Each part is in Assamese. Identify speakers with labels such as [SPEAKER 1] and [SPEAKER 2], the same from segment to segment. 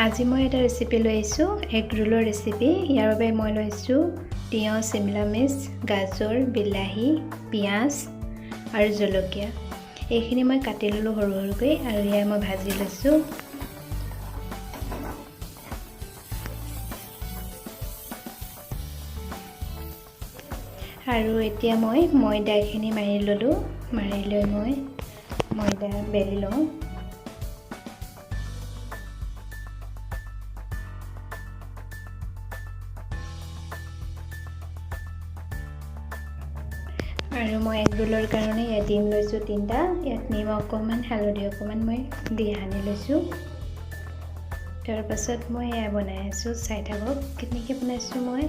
[SPEAKER 1] আজি মই এটা ৰেচিপি লৈ আহিছোঁ এগ ৰোলৰ ৰেচিপি। ইয়াৰ বাবে মই লৈছোঁ তিয়ঁহ, চিমলা মিৰ্চ, গাজৰ, বিলাহী, পিঁয়াজ আৰু জলকীয়া। এইখিনি মই কাটি ল'লোঁ সৰু সৰুকৈ আৰু ইয়াৰ মই ভাজি লৈছোঁ। আৰু এতিয়া মই ময়দাখিনি মাৰি ল'লোঁ। মাৰি লৈ মই ময়দা বেলি লওঁ। আৰু মই এগ ৰোলৰ কাৰণে ইয়াত ডিম লৈছোঁ 3টা। ইয়াত নিমখ অকণমান, হালধি অকণমান মই দি সানি লৈছোঁ। তাৰপাছত মই এয়া বনাই আছোঁ, চাই থাকক কেনেকৈ বনাইছোঁ মই।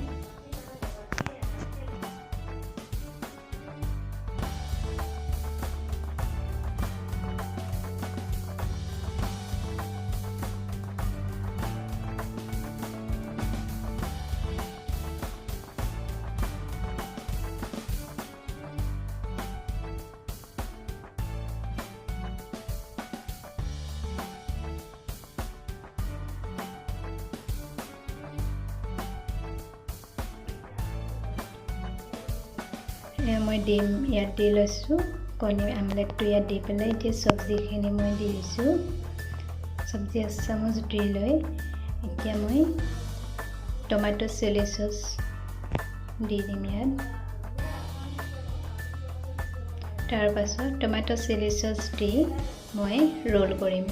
[SPEAKER 1] মই ডিম ইয়াত দি লৈছোঁ, কণী আমলেটটো ইয়াত দি পেলাই এতিয়া চব্জিখিনি মই দি দিছোঁ। চব্জি এচামুচ দি লৈ এতিয়া মই টমেটো চিলি চচ দি দিম ইয়াত। তাৰপাছত টমেটো চিলি চচ দি মই ৰোল কৰিম।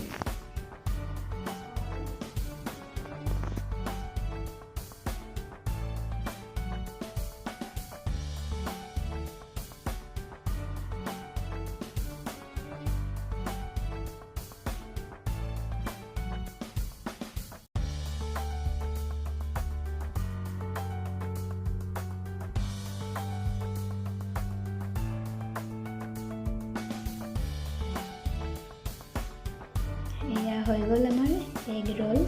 [SPEAKER 1] এয়া হৈ গ'ল আমাৰ এগ ৰোল।